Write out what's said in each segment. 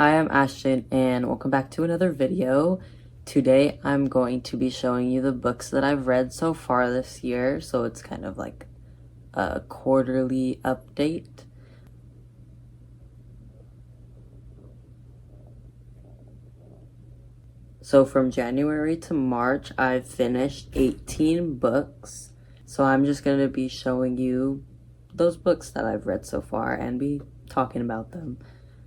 Hi, I'm Ashton and welcome back to another video. Today I'm going to be showing you the books that I've read so far this year, so it's kind of like a quarterly update. So from January to March, I've finished 18 books. So I'm just going to be showing you those books that I've read so far and be talking about them.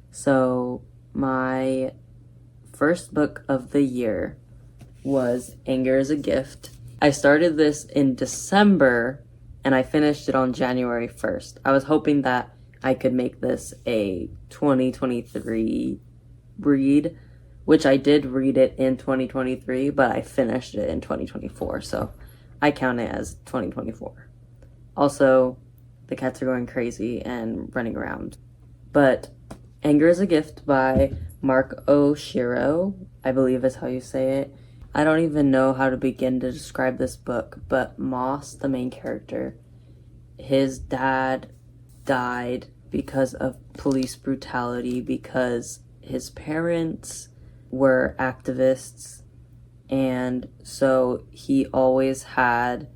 So my first book of the year was Anger is a Gift. I started this in December and I finished it on January 1st. I was hoping that I could make this a 2023 read, which I did read it in 2023, but I finished it in 2024, so I count it as 2024. Also, the cats are going crazy and running around. But Anger is a Gift by Mark Oshiro, I believe is how you say it. I don't even know how to begin to describe this book, but Moss, the main character, his dad died because of police brutality because his parents were activists, and so he always had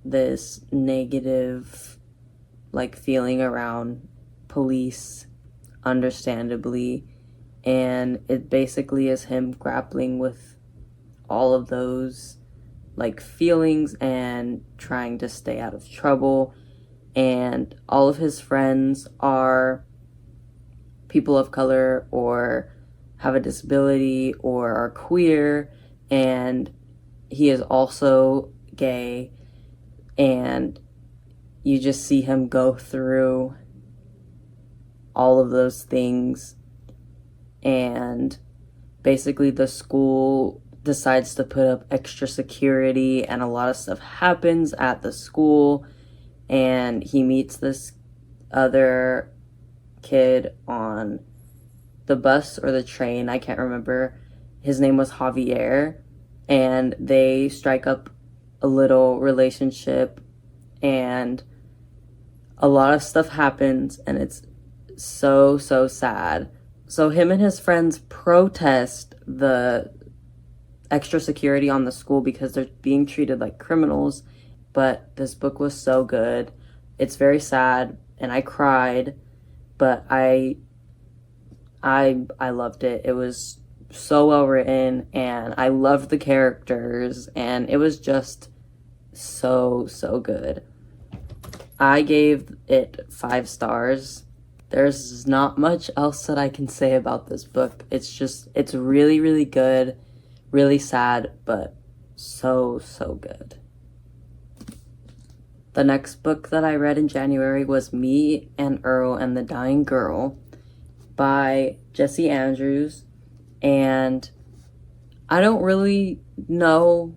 this negative feeling around police, understandably, and it basically is him grappling with all of those feelings and trying to stay out of trouble. And all of his friends are people of color or have a disability or are queer, and he is also gay, and you just see him go through all of those things. And basically the school decides to put up extra security and a lot of stuff happens at the school, and he meets this other kid on the bus or the train, I can't remember. His name was Javier, and they strike up a little relationship, and a lot of stuff happens, and it's so sad. So him and his friends protest the extra security on the school because they're being treated like criminals. But this book was so good. It's very sad, and I cried, but I loved it. It was so well written, and I loved the characters, and it was just so good. I gave it 5 stars. There's not much else that I can say about this book. It's really good, really sad, but so good. The next book that I read in January was Me and Earl and the Dying Girl by Jesse Andrews, and I don't really know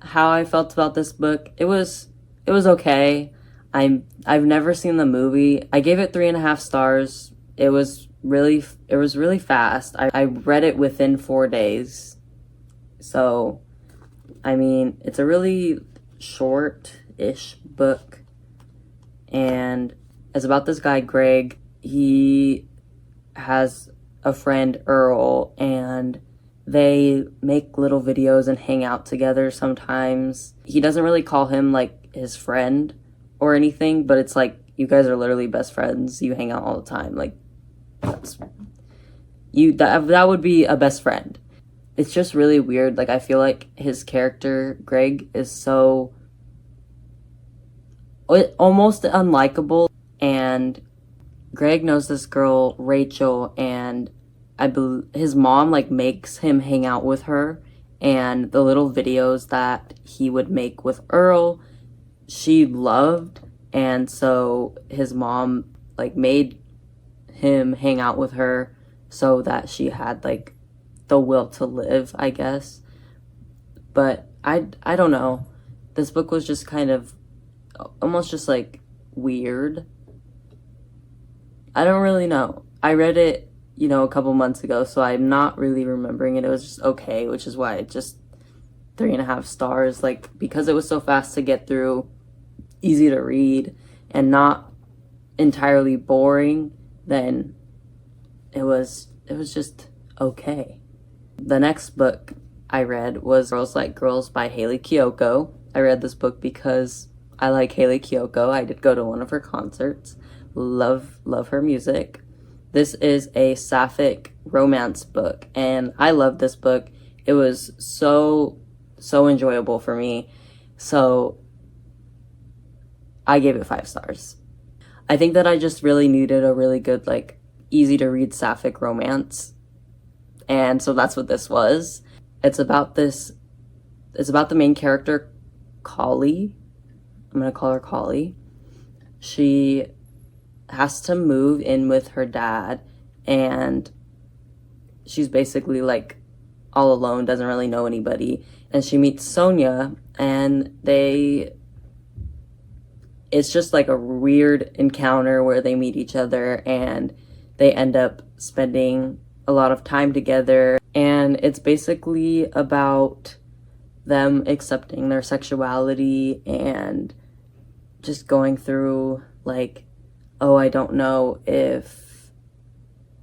how I felt about this book. It was okay. I've never seen the movie. I gave it 3.5 stars. It was really fast. I read it within 4 days. So, I mean, it's a really short-ish book, and it's about this guy, Greg. He has a friend, Earl, and they make little videos and hang out together sometimes. He doesn't really call him his friend or anything, but it's you guys are literally best friends. You hang out all the time. That would be a best friend. It's just really weird. I feel like his character, Greg, is so almost unlikable, and Greg knows this girl, Rachel, and his mom makes him hang out with her, and the little videos that he would make with Earl, she loved, and so his mom made him hang out with her so that she had the will to live, I guess. But I don't know. This book was just kind of almost just weird. I don't really know. I read it, a couple months ago, so I'm not really remembering it. It was just okay, which is why it just 3.5 stars. Because it was so fast to get through, easy to read, and not entirely boring, then it was just okay. The next book I read was Girls Like Girls by Hayley Kiyoko. I read this book because I like Hayley Kiyoko. I did go to one of her concerts. Love her music. This is a sapphic romance book, and I love this book. It was so enjoyable for me. So I gave it 5 stars. I think that I just really needed a really good, like, easy to read sapphic romance. And so that's what this was. It's about the main character, Collie. I'm gonna call her Collie. She has to move in with her dad, and she's basically like all alone, doesn't really know anybody. And she meets Sonia, and it's just like a weird encounter where they meet each other and they end up spending a lot of time together. And it's basically about them accepting their sexuality and just going through like, oh, I don't know if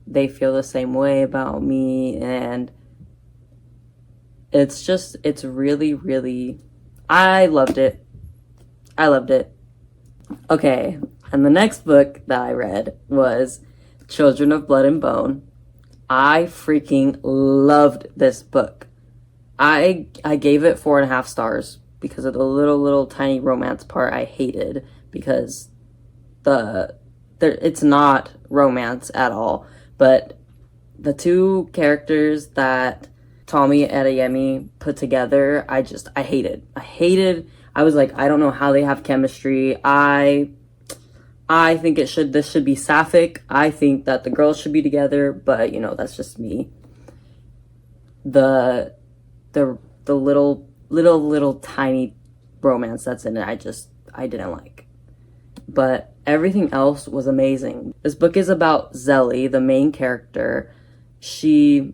they feel the same way about me. And it's really, I loved it. Okay, and the next book that I read was Children of Blood and Bone. I freaking loved this book. I gave it 4.5 stars because of the little tiny romance part I hated, because it's not romance at all. But the 2 characters that Tommy Adeyemi put together, I hated. I was like, I don't know how they have chemistry. I think this should be sapphic. I think that the girls should be together, but you know, that's just me. The little tiny romance that's in it, I didn't like. But everything else was amazing. This book is about Zelly, the main character. It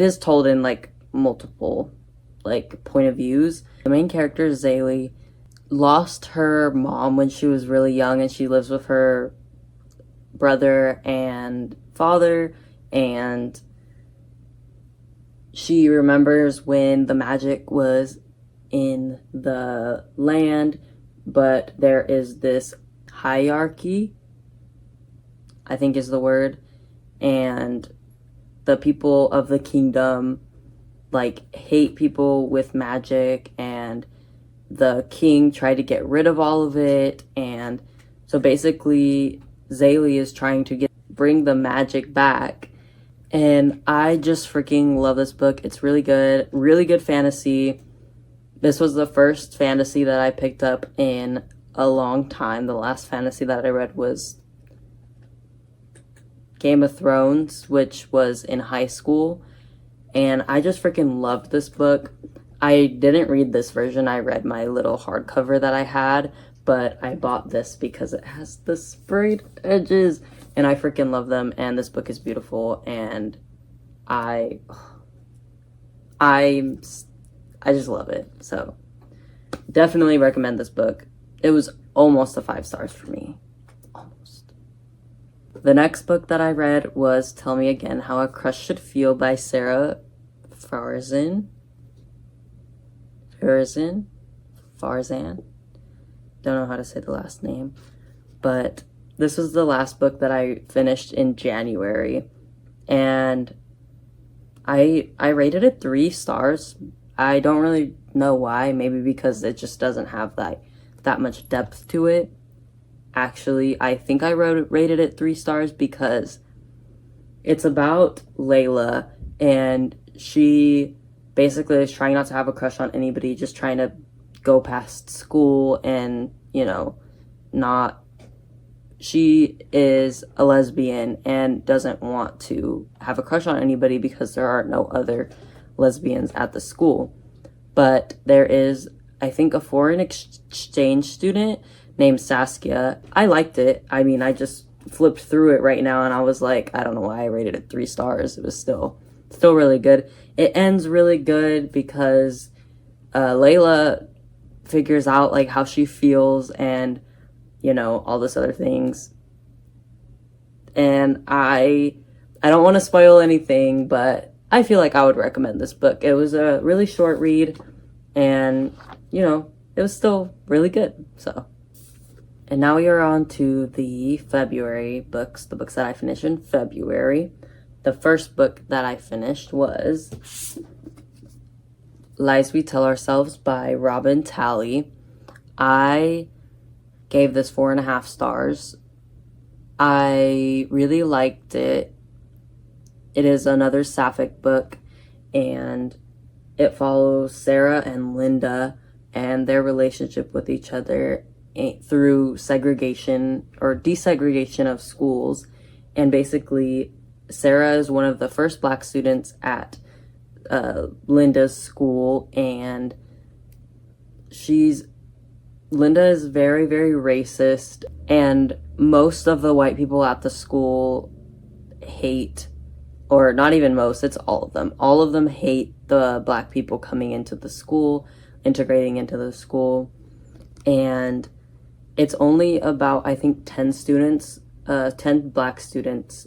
is told in like multiple like point of views. The main character, Zelly, lost her mom when she was really young, and she lives with her brother and father, and she remembers when the magic was in the land, but there is this hierarchy, I think is the word, and the people of the kingdom like hate people with magic, and the king tried to get rid of all of it. And so basically Zelly is trying to bring the magic back. And I just freaking love this book. It's really good fantasy. This was the first fantasy that I picked up in a long time. The last fantasy that I read was Game of Thrones, which was in high school. And I just freaking loved this book. I didn't read this version. I read my little hardcover that I had, but I bought this because it has the sprayed edges, and I freaking love them. And this book is beautiful, and I just love it. So definitely recommend this book. It was almost a 5 stars for me. Almost. The next book that I read was Tell Me Again How a Crush Should Feel by Sarah Farzan. Don't know how to say the last name. But this was the last book that I finished in January. And I rated it 3 stars. I don't really know why. Maybe because it just doesn't have that much depth to it. Actually, I think I rated it 3 stars because it's about Layla, and she basically is trying not to have a crush on anybody, just trying to go past school, and, you know, she is a lesbian and doesn't want to have a crush on anybody because there are no other lesbians at the school. But there is, I think, a foreign exchange student named Saskia. I liked it. I mean, I just flipped through it right now and I was like, I don't know why I rated it 3 stars. It was still really good. It ends really good because Layla figures out like how she feels and, you know, all this other things. And I I don't want to spoil anything, but I feel like I would recommend this book. It was a really short read, and, you know, it was still really good, so. And now we are on to the February books, the books that I finished in February. The first book that I finished was Lies We Tell Ourselves by Robin Talley. I gave this 4.5 stars. I really liked it. It is another sapphic book, and it follows Sarah and Linda and their relationship with each other through segregation or desegregation of schools. And basically, Sarah is one of the first Black students at Linda's school, and Linda is very, very racist, and most of the white people at the school hate, or not even most, it's all of them. All of them hate the Black people coming into the school, integrating into the school. And it's only about, I think, 10 students, 10 Black students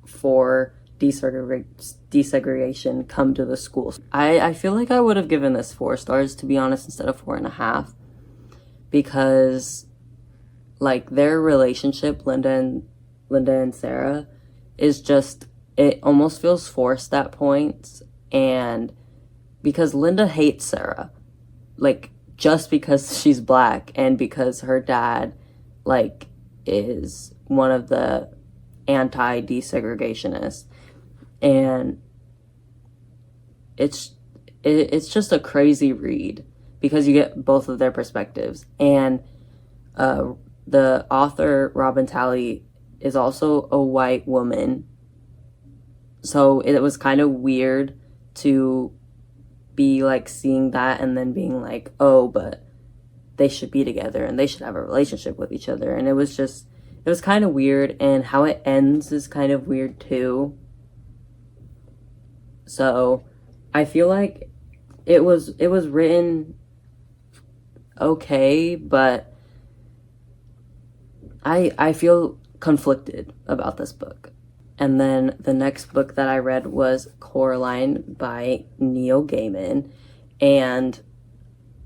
for desegregation come to the school. I feel like I would have given this 4 stars, to be honest, instead of 4.5. Because, like, their relationship, Linda and Sarah, is just, it almost feels forced at points. And because Linda hates Sarah, like, just because she's Black and because her dad, like, is one of the anti-desegregationists. And it's just a crazy read because you get both of their perspectives. And the author, Robin Talley, is also a white woman. So it was kind of weird to be like seeing that and then being like, oh, but they should be together and they should have a relationship with each other. And it was kind of weird, and how it ends is kind of weird too. So I feel like it was written okay, but I feel conflicted about this book. And then the next book that I read was Coraline by Neil Gaiman. And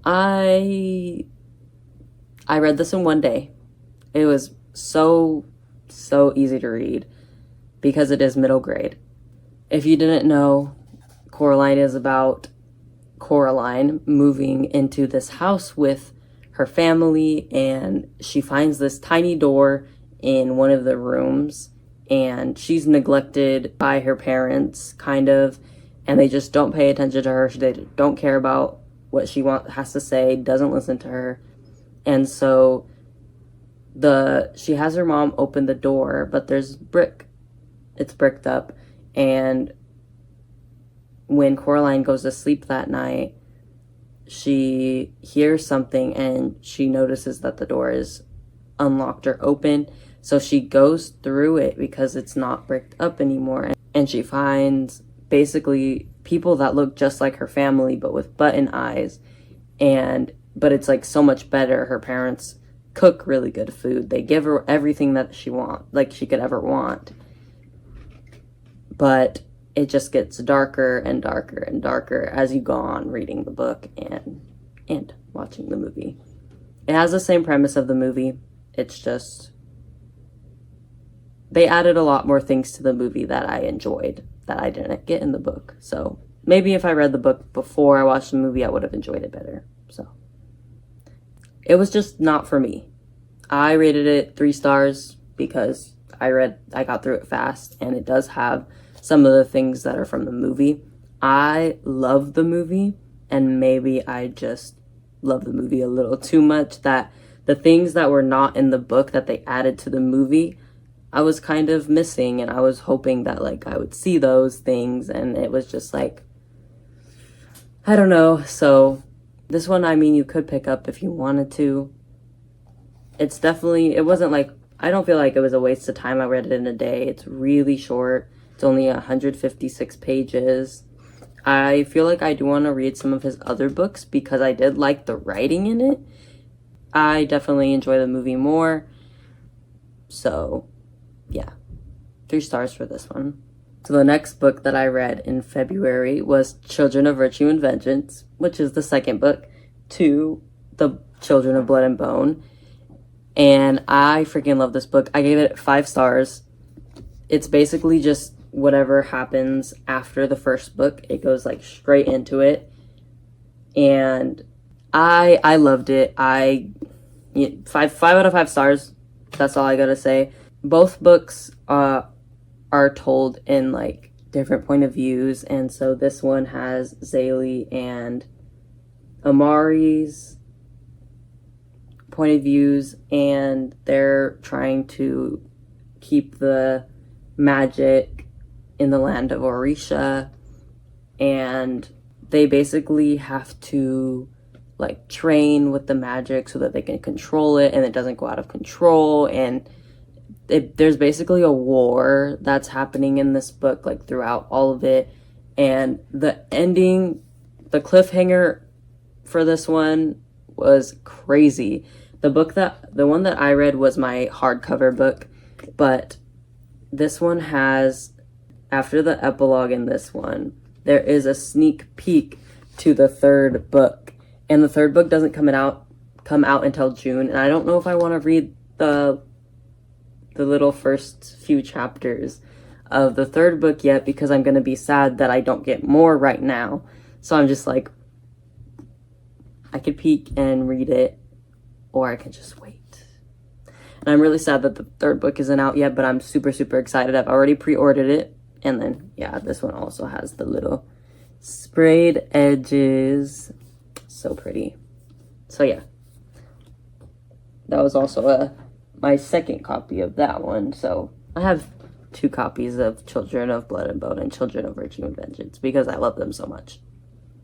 I read this in one day. It was so easy to read because it is middle grade. If you didn't know, Coraline is about Coraline moving into this house with her family, and she finds this tiny door in one of the rooms, and she's neglected by her parents, kind of, and they just don't pay attention to her. They don't care about what she has to say, doesn't listen to her. And so she has her mom open the door, but there's it's bricked up. And when Coraline goes to sleep that night, she hears something and she notices that the door is unlocked or open. So she goes through it because it's not bricked up anymore. And she finds basically people that look just like her family, but with button eyes. But it's like so much better. Her parents cook really good food. They give her everything that she could ever want. But it just gets darker and darker and darker as you go on reading the book and watching the movie. It has the same premise of the movie. It's just they added a lot more things to the movie that I enjoyed that I didn't get in the book. So maybe if I read the book before I watched the movie, I would have enjoyed it better. So it was just not for me. I rated it 3 stars because I got through it fast, and it does have some of the things that are from the movie. I love the movie, and maybe I just love the movie a little too much, that the things that were not in the book that they added to the movie, I was kind of missing, and I was hoping that like I would see those things, and it was just like, I don't know. So this one, I mean, you could pick up if you wanted to. It wasn't like, I don't feel like it was a waste of time. I read it in a day. It's really short. It's only 156 pages. I feel like I do want to read some of his other books because I did like the writing in it. I definitely enjoy the movie more. So, yeah. 3 stars for this one. So the next book that I read in February was Children of Virtue and Vengeance, which is the second book to the Children of Blood and Bone. And I freaking love this book. I gave it 5 stars. It's basically just whatever happens after the first book. It goes like straight into it. And I loved it. 5 out of 5 stars. That's all I gotta say. Both books are told in like different point of views, and so this one has Zaylee and Amari's point of views, and they're trying to keep the magic in the land of Orisha, and they basically have to like train with the magic so that they can control it and it doesn't go out of control. And there's basically a war that's happening in this book, like throughout all of it. And the ending, the cliffhanger for this one was crazy. The one that I read was my hardcover book, but this one has, after the epilogue in this one, there is a sneak peek to the third book. And the third book doesn't come out until June. And I don't know if I want to read the little first few chapters of the third book yet, because I'm going to be sad that I don't get more right now. So I'm just like, I could peek and read it, or I can just wait. And I'm really sad that the third book isn't out yet, but I'm super, super excited. I've already pre-ordered it. And then, yeah, this one also has the little sprayed edges. So pretty. So yeah, that was also my second copy of that one. So I have 2 copies of Children of Blood and Bone and Children of Virtue and Vengeance because I love them so much.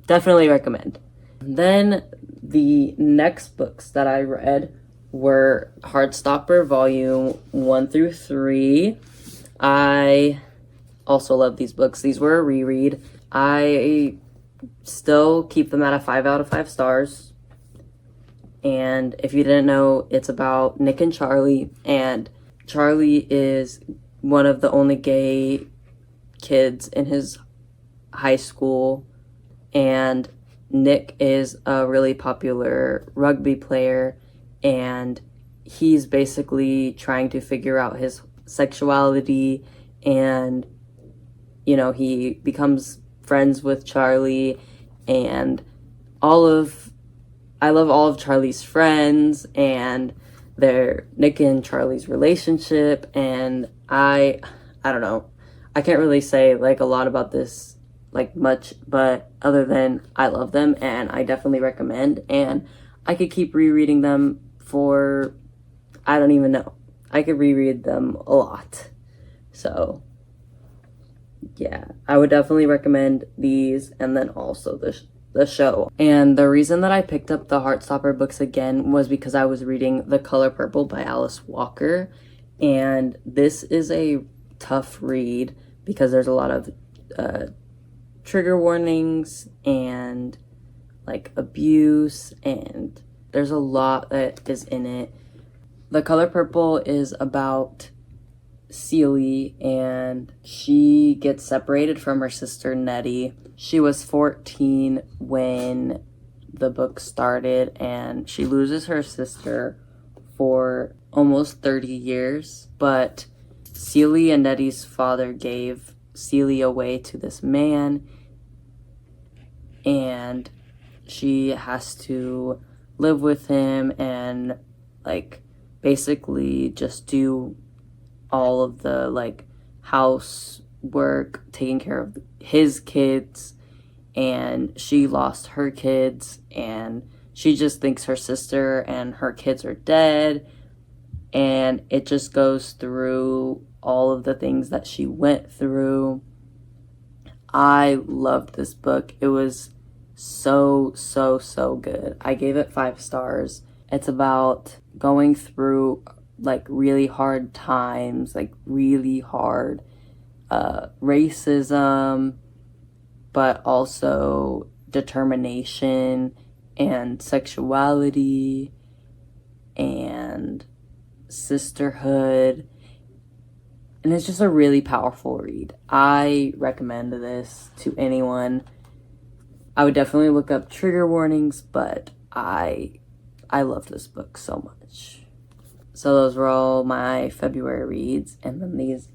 Definitely recommend. Then the next books that I read were Heartstopper Volume 1 through 3. I also love these books. These were a reread. I still keep them at a 5 out of 5 stars. And if you didn't know, it's about Nick and Charlie. And Charlie is one of the only gay kids in his high school. And Nick is a really popular rugby player. And he's basically trying to figure out his sexuality. And, you know, he becomes friends with Charlie. And I love all of Charlie's friends and Nick and Charlie's relationship. And I don't know, I can't really say like a lot about this like much, but other than I love them and I definitely recommend, and I could keep rereading them for, I don't even know, I could reread them a lot. So yeah, I would definitely recommend these, and then also the show. And the reason that I picked up the Heartstopper books again was because I was reading The Color Purple by Alice Walker, and this is a tough read because there's a lot of trigger warnings and like abuse, and there's a lot that is in it. The Color Purple is about Celie, and she gets separated from her sister Nettie. She was 14 when the book started, and she loses her sister for almost 30 years. But Celie and Nettie's father gave Celie away to this man, and she has to live with him and like basically just do all of the like housework, taking care of his kids. And she lost her kids, and she just thinks her sister and her kids are dead. And it just goes through all of the things that she went through. I loved this book. It was so good. I gave it 5 stars. It's about going through like really hard times, like really hard racism, but also determination and sexuality and sisterhood. And it's just a really powerful read. I recommend this to anyone. I would definitely look up trigger warnings, but I love this book so much. So those were all my February reads, and then these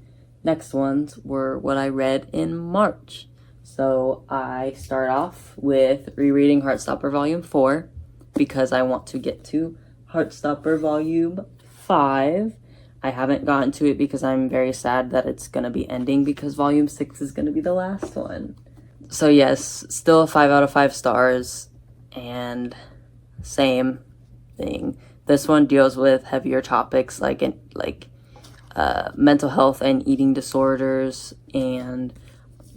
next ones were what I read in March. So I start off with rereading Heartstopper Volume 4 because I want to get to Heartstopper Volume 5. I haven't gotten to it because I'm very sad that it's going to be ending because Volume 6 is going to be the last one. So yes, still a 5 out of 5 stars, and same thing. This one deals with heavier topics like mental health and eating disorders, and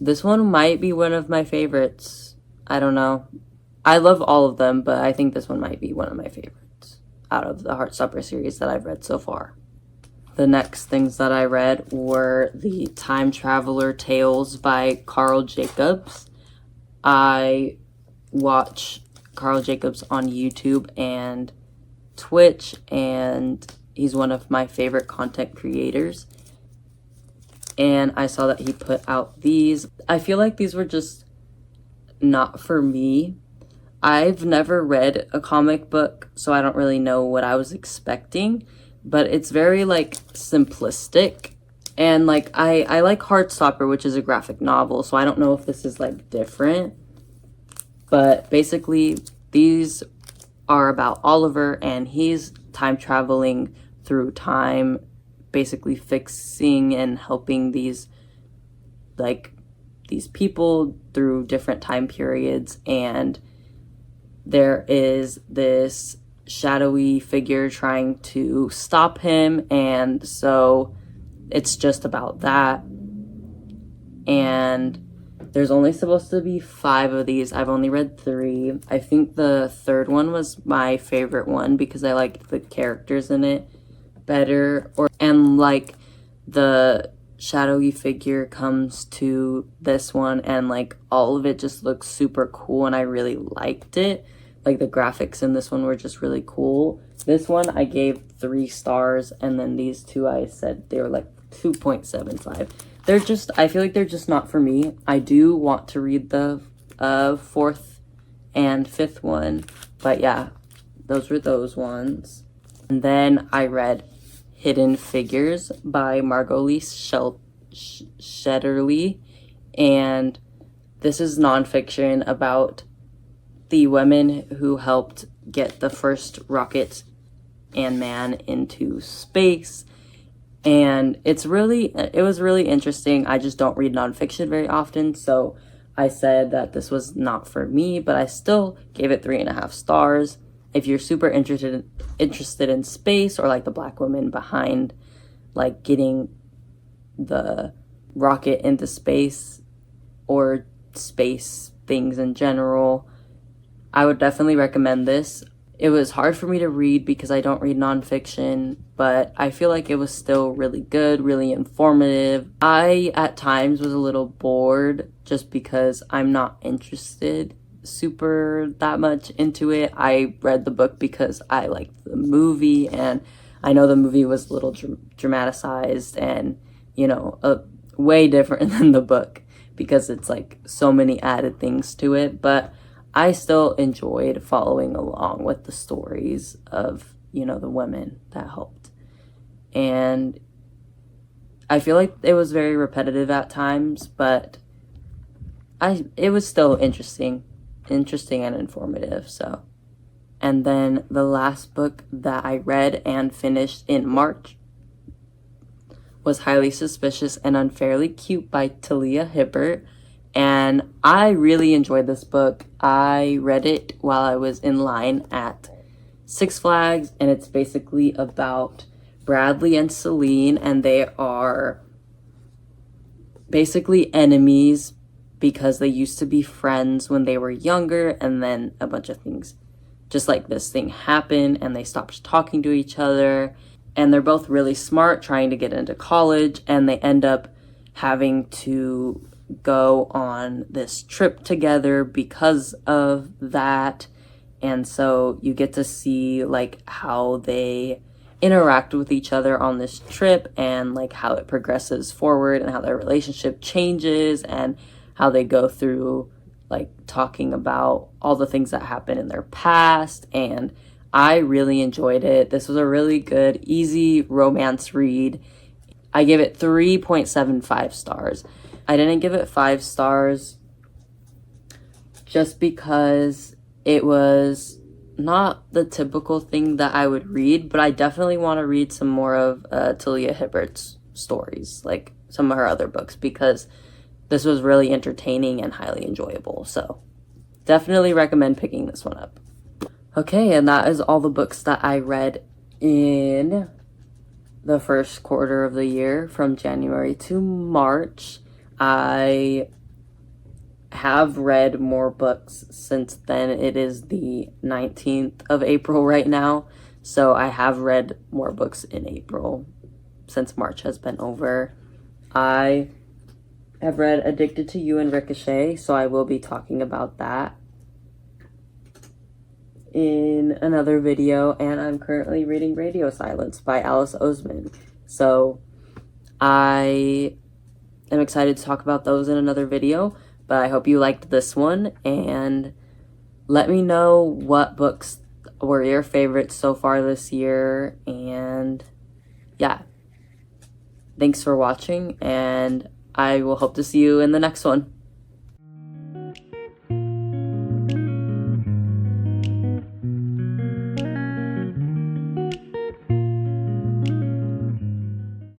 this one might be one of my favorites. I don't know. I love all of them, but I think this one might be one of my favorites out of the Heartstopper series that I've read so far. The next things that I read were the Time Traveler Tales by Carl Jacobs. I watch Carl Jacobs on YouTube and Twitch, and he's one of my favorite content creators. And I saw that he put out these. I feel like these were just not for me. I've never read a comic book, so I don't really know what I was expecting. But it's very, like, simplistic. And, like, I like Heartstopper, which is a graphic novel, so I don't know if this is, like, different. But basically, these are about Oliver, and he's time traveling through time, basically fixing and helping these people through different time periods. And there is this shadowy figure trying to stop him, and so it's just about that. And there's only supposed to be 5 of these. I've only read 3. I think the third one was my favorite one because I liked the characters in it better, and like the shadowy figure comes to this one, and like all of it just looks super cool, and I really liked it. Like, the graphics in this one were just really cool. This one I gave 3 stars, and then these 2 I said they were like 2.75. They're just, I feel like they're just not for me. I do want to read the 4th and 5th one, but yeah, those were those ones. And then I read Hidden Figures by Margot-Lise Shetterly, and this is nonfiction about the women who helped get the first rocket and man into space. And it was really interesting. I just don't read nonfiction very often, so I said that this was not for me, but I still gave it 3.5 stars. If you're super interested in space, or like the black women behind like getting the rocket into space, or space things in general, I would definitely recommend this. It was hard for me to read because I don't read nonfiction, but I feel like it was still really good, really informative. I, at times, was a little bored just because I'm not interested super that much into it. I read the book because I liked the movie, and I know the movie was a little dramatized and, you know, way different than the book because it's like so many added things to it, but I still enjoyed following along with the stories of, you know, the women that helped. And I feel like it was very repetitive at times, but it was still interesting and informative. So, and then the last book that I read and finished in March was Highly Suspicious and Unfairly Cute by Talia Hibbert. And I really enjoyed this book. I read it while I was in line at Six Flags, and it's basically about Bradley and Celine, and they are basically enemies because they used to be friends when they were younger, and then a bunch of things just like this thing happened, and they stopped talking to each other. And they're both really smart, trying to get into college, and they end up having to go on this trip together because of that. And so you get to see like how they interact with each other on this trip, and like how it progresses forward and how their relationship changes and how they go through like talking about all the things that happen in their past. And I really enjoyed it. This was a really good, easy romance read. I give it 3.75 stars. I didn't give it 5 stars just because it was not the typical thing that I would read, but I definitely want to read some more of Talia Hibbert's stories, like some of her other books, because this was really entertaining and highly enjoyable. So definitely recommend picking this one up. Okay, and that is all the books that I read in the first quarter of the year, from January to March. I have read more books since then. It is the 19th of April right now, so I have read more books in April since March has been over. I have read Addicted to You and Ricochet, so I will be talking about that in another video. And I'm currently reading Radio Silence by Alice Oseman, so I am excited to talk about those in another video. But I hope you liked this one, and let me know what books were your favorites so far this year. And yeah, thanks for watching, and I will hope to see you in the next one.